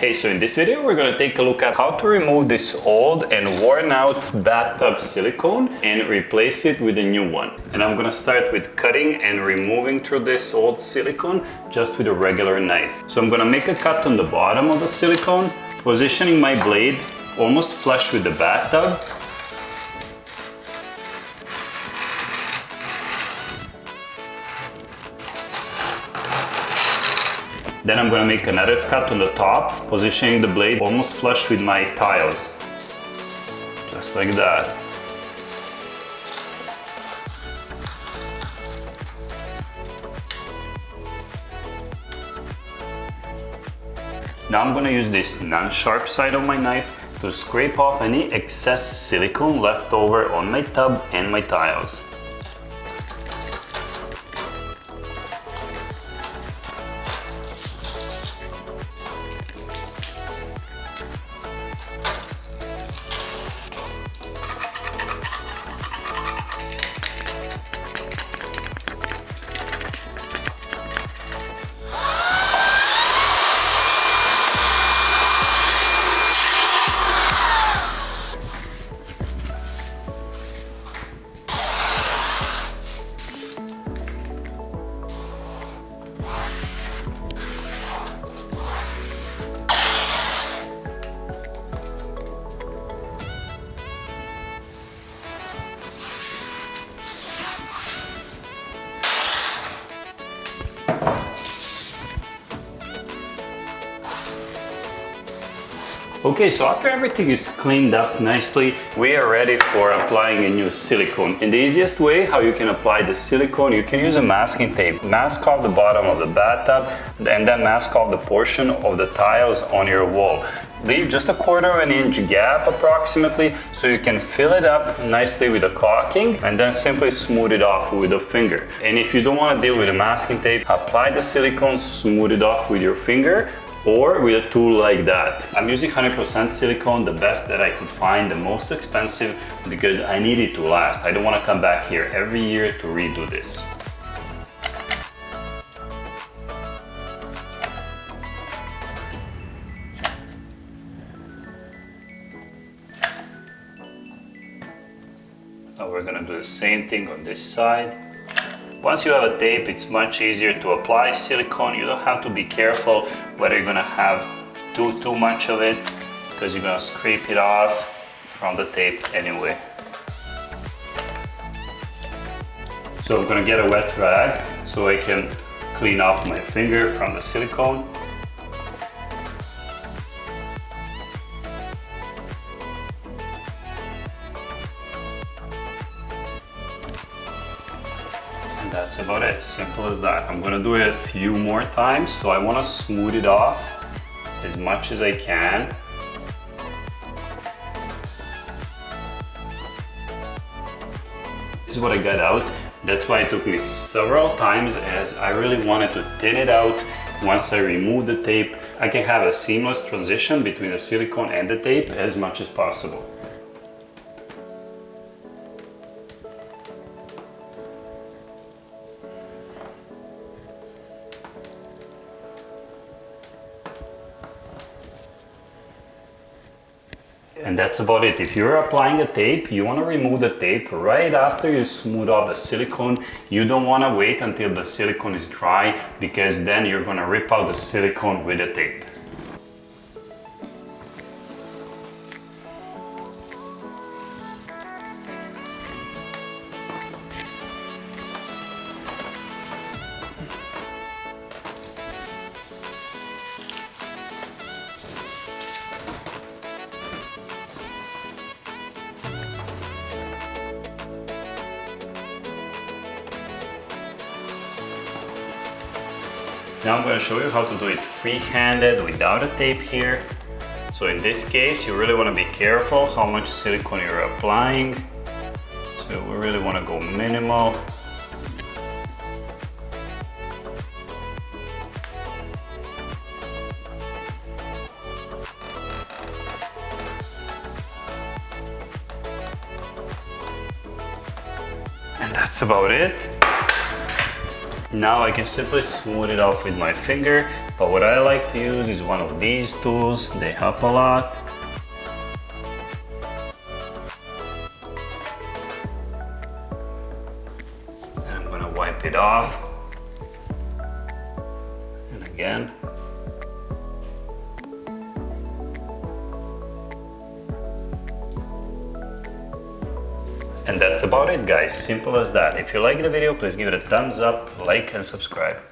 Hey, so in this video we're going to take a look at how to remove this old and worn out bathtub silicone and replace it with a new one. And I'm going to start with cutting and removing through this old silicone just with a regular knife. So I'm going to make a cut on the bottom of the silicone, positioning my blade almost flush with the bathtub. Then I'm going to make another cut on the top, positioning the blade almost flush with my tiles. Just like that. Now I'm going to use this non-sharp side of my knife to scrape off any excess silicone left over on my tub and my tiles. Okay, so after everything is cleaned up nicely, we are ready for applying a new silicone. And the easiest way how you can apply the silicone, you can use a masking tape. Mask off the bottom of the bathtub and then mask off the portion of the tiles on your wall. Leave just a 1/4 inch gap approximately so you can fill it up nicely with the caulking and then simply smooth it off with a finger. And if you don't want to deal with a masking tape, apply the silicone, smooth it off with your finger or with a tool like that. I'm using 100% silicone, the best that I could find, the most expensive, because I need it to last. I don't want to come back here every year to redo this. Now we're going to do the same thing on this side. Once you have a tape, it's much easier to apply silicone. You don't have to be careful whether you're gonna have too much of it, because you're gonna scrape it off from the tape anyway. So I'm gonna get a wet rag so I can clean off my finger from the silicone. That's about it, simple as that. I'm gonna do it a few more times, so I wanna smooth it off as much as I can. This is what I got out. That's why it took me several times, as I really wanted to thin it out. Once I remove the tape, I can have a seamless transition between the silicone and the tape as much as possible. And that's about it. If you're applying a tape, you want to remove the tape right after you smooth off the silicone. You don't want to wait until the silicone is dry, because then you're going to rip out the silicone with the tape. Now I'm going to show you how to do it free-handed without a tape here. So in this case, you really want to be careful how much silicone you're applying. So we really want to go minimal. And that's about it. Now I can simply smooth it off with my finger But what I like to use is one of these tools. They help a lot. And I'm gonna wipe it off. And again. And that's about it, guys. Simple as that. If you like the video, please give it a thumbs up, like and subscribe.